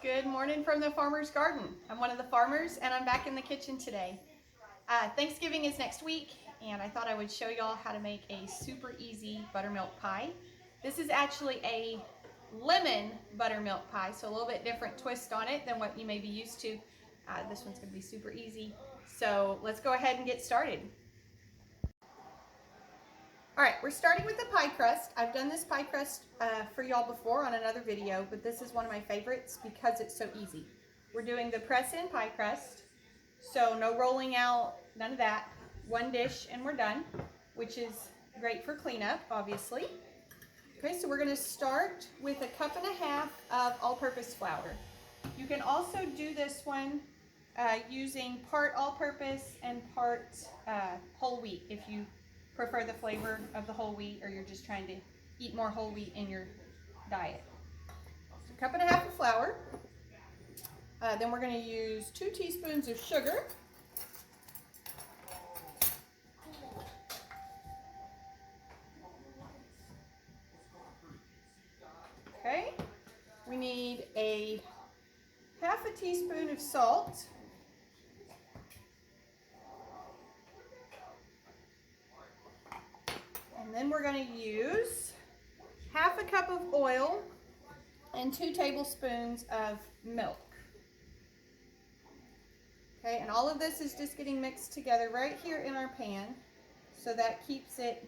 Good morning from the farmer's garden. I'm one of the farmers and I'm back in the kitchen today. Thanksgiving is next week and I thought I would show y'all how to make a super easy buttermilk pie. This is actually a lemon buttermilk pie, so a little bit different twist on it than what you may be used to. This one's going to be super easy. So let's go ahead and get started. Alright, we're starting with the pie crust. I've done this pie crust for y'all before on another video, but this is one of my favorites because it's so easy. We're doing the press-in pie crust, so no rolling out, none of that. One dish and we're done, which is great for cleanup, obviously. Okay, so we're going to start with 1.5 cups of all-purpose flour. You can also do this one using part all-purpose and part whole wheat if you prefer the flavor of the whole wheat or you're just trying to eat more whole wheat in your diet. So 1.5 cups of flour. Then we're going to use 2 teaspoons of sugar. Okay. We need a 1/2 teaspoon of salt. And then we're going to use 1/2 cup of oil and 2 tablespoons of milk. Okay, and all of this is just getting mixed together right here in our pan, so that keeps it,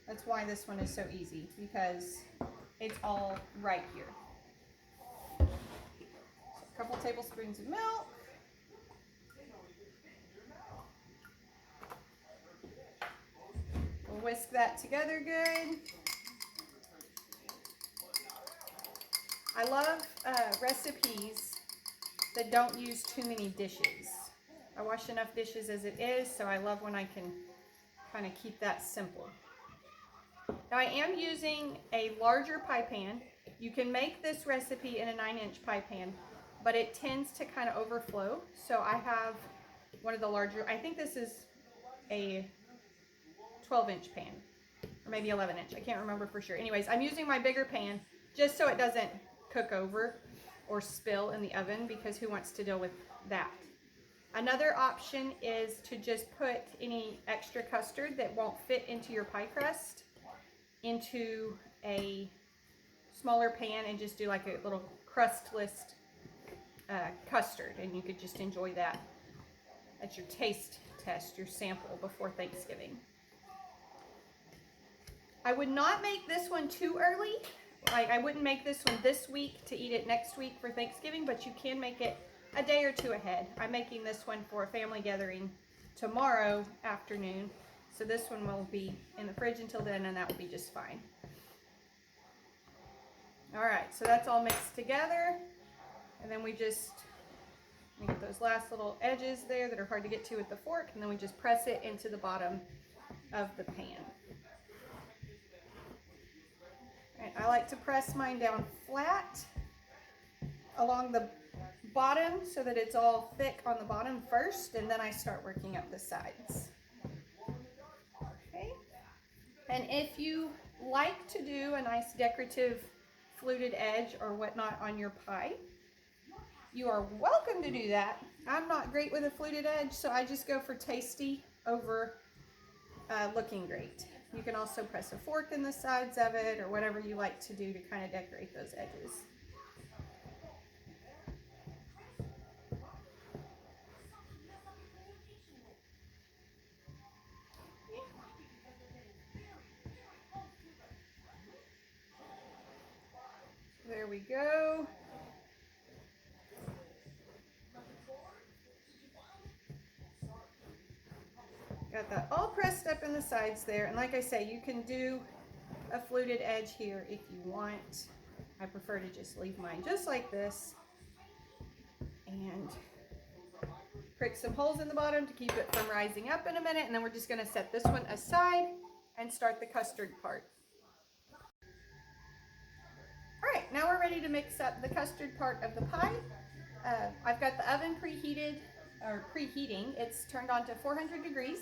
that's why this one is so easy, because it's all right here. So a couple tablespoons of milk. We'll whisk that together good. I love recipes that don't use too many dishes. I wash enough dishes as it is, so I love when I can kind of keep that simple. Now I am using a larger pie pan. You can make this recipe in a 9-inch pie pan, but it tends to kind of overflow. So I have one of the larger, I think this is a 12-inch pan, or maybe 11-inch. I can't remember for sure. Anyways, I'm using my bigger pan just so it doesn't cook over or spill in the oven, because who wants to deal with that? Another option is to just put any extra custard that won't fit into your pie crust into a smaller pan and just do like a little crustless custard, and you could just enjoy that. That's your taste test, your sample before Thanksgiving. I would not make this one too early. Like, I wouldn't make this one this week to eat it next week for Thanksgiving, but you can make it a day or two ahead. I'm making this one for a family gathering tomorrow afternoon, so this one will be in the fridge until then, and that will be just fine. Alright, so that's all mixed together, and then we just get those last little edges there that are hard to get to with the fork, and then we just press it into the bottom of the pan. I like to press mine down flat along the bottom so that it's all thick on the bottom first, and then I start working up the sides. Okay. And if you like to do a nice decorative fluted edge or whatnot on your pie, you are welcome to do that. I'm not great with a fluted edge, so I just go for tasty over looking great. You can also press a fork in the sides of it or whatever you like to do to kind of decorate those edges. There we go. Got that all pressed up in the sides there, and like I say, you can do a fluted edge here if you want. I prefer to just leave mine just like this and prick some holes in the bottom to keep it from rising up in a minute, and then we're just going to set this one aside and start the custard part. Alright, now we're ready to mix up the custard part of the pie. I've got the oven preheating. It's turned on to 400 degrees.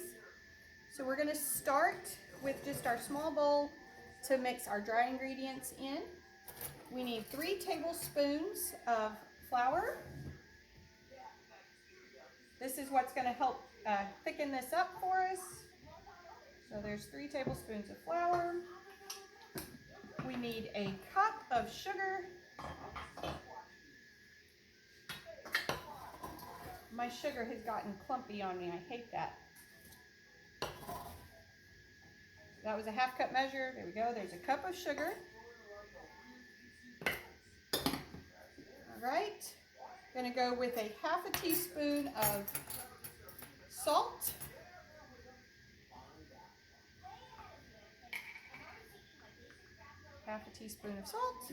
So we're going to start with just our small bowl to mix our dry ingredients in. We need 3 tablespoons of flour. This is what's going to help thicken this up for us. So there's 3 tablespoons of flour. We need a cup of sugar. My sugar has gotten clumpy on me. I hate that. That was a 1/2 cup measure. There we go. There's a cup of sugar. All right. Going to go with a 1/2 teaspoon of salt. Half a teaspoon of salt.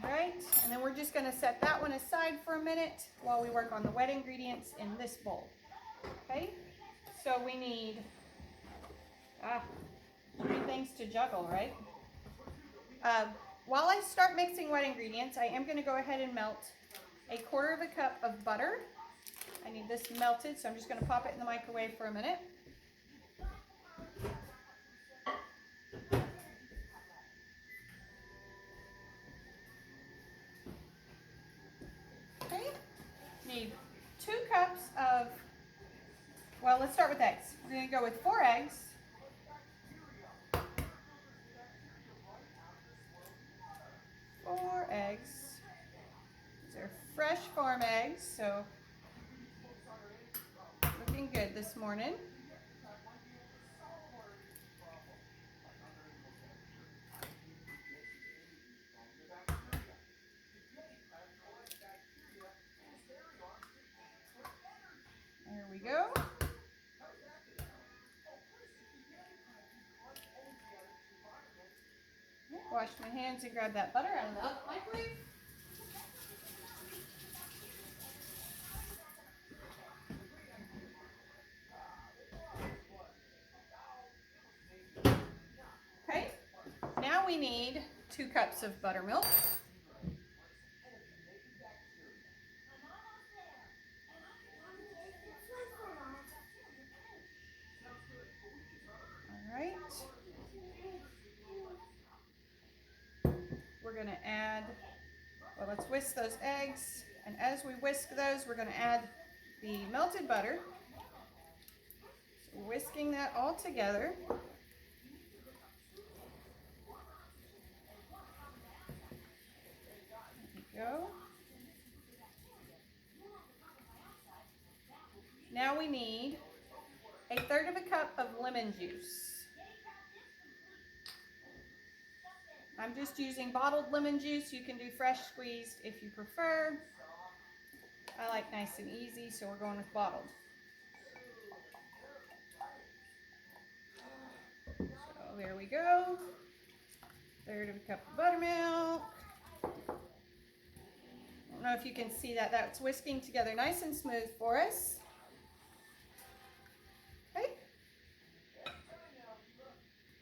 All right, and then we're just going to set that one aside for a minute while we work on the wet ingredients in this bowl. Okay, so we need 3 things to juggle, right? While I start mixing wet ingredients, I am going to go ahead and melt 1/4 cup of butter. I need this melted, so I'm just going to pop it in the microwave for a minute. Okay, need 2 cups of, well, let's start with eggs. We're going to go with 4 eggs. 4 eggs. These are fresh farm eggs, so looking good this morning. There we go. Wash my hands and grab that butter out of the microwave. Okay, now we need 2 cups of buttermilk. All right. We're going to add, well, let's whisk those eggs. And as we whisk those, we're going to add the melted butter. So whisking that all together. There we go. Now we need 1/3 cup of lemon juice. I'm just using bottled lemon juice. You can do fresh squeezed if you prefer. I like nice and easy, so we're going with bottled. So there we go. 1/3 cup of buttermilk. I don't know if you can see that. That's whisking together nice and smooth for us. Okay.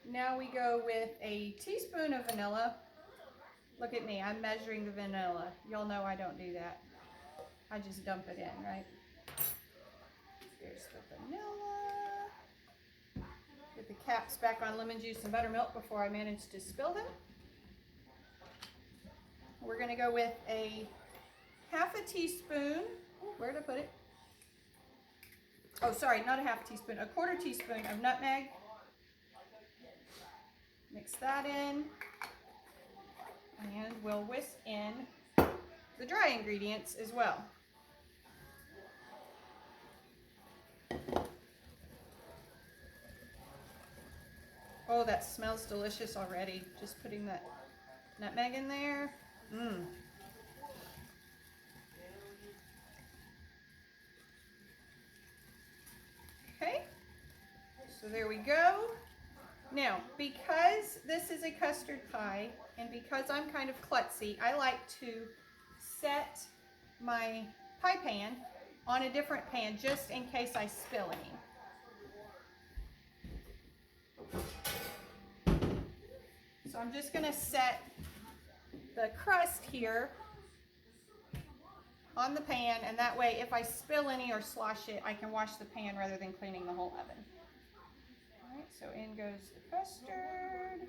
Now we go with a teaspoon of vanilla. Look at me, I'm measuring the vanilla. Y'all know I don't do that. I just dump it in, right? Here's the vanilla. Get the caps back on lemon juice and buttermilk before I manage to spill them. We're gonna go with a 1/2 teaspoon. Where did I put it? Oh, sorry, not a 1/2 teaspoon, 1/4 teaspoon of nutmeg. Mix that in, and we'll whisk in the dry ingredients as well. Oh, that smells delicious already. Just putting that nutmeg in there. Okay, so there we go. Now, because this is a custard pie, and because I'm kind of klutzy, I like to set my pie pan on a different pan just in case I spill any. So I'm just going to set the crust here on the pan, and that way if I spill any or slosh it, I can wash the pan rather than cleaning the whole oven. All right, so in goes the custard.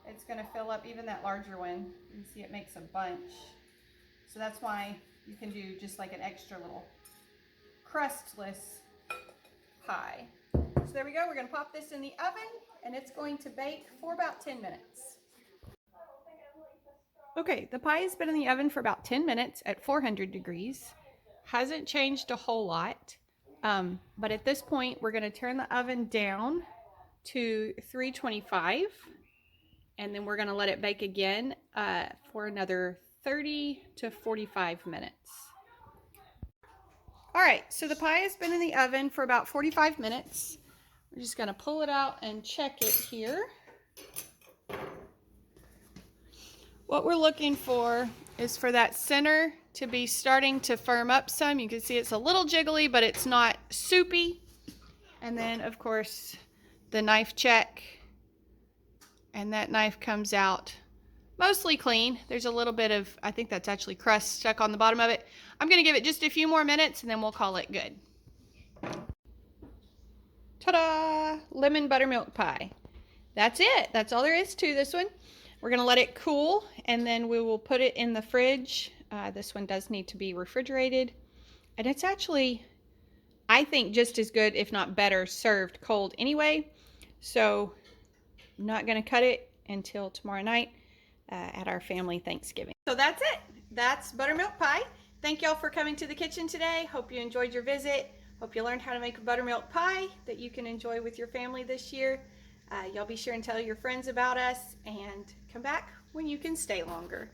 it's going to fill up. Even that larger one, you can see it makes a bunch. So that's why you can do just like an extra little crustless pie. So there we go. We're going to pop this in the oven, and it's going to bake for about 10 minutes. Okay, the pie has been in the oven for about 10 minutes at 400 degrees. Hasn't changed a whole lot, but at this point we're going to turn the oven down to 325, and then we're going to let it bake again for another 30 to 45 minutes. All right, so the pie has been in the oven for about 45 minutes. We're just going to pull it out and check it here. What we're looking for is for that center to be starting to firm up some. You can see it's a little jiggly, but it's not soupy. And then, of course, the knife check. And that knife comes out mostly clean. There's a little bit of, I think that's actually crust stuck on the bottom of it. I'm going to give it just a few more minutes, and then we'll call it good. Ta-da! Lemon buttermilk pie. That's it. That's all there is to this one. We're going to let it cool, and then we will put it in the fridge. This one does need to be refrigerated. And it's actually, I think, just as good, if not better, served cold anyway. So I'm not going to cut it until tomorrow night at our family Thanksgiving. So that's it. That's buttermilk pie. Thank y'all for coming to the kitchen today. Hope you enjoyed your visit. Hope you learned how to make a buttermilk pie that you can enjoy with your family this year. Y'all be sure and tell your friends about us, and come back when you can stay longer.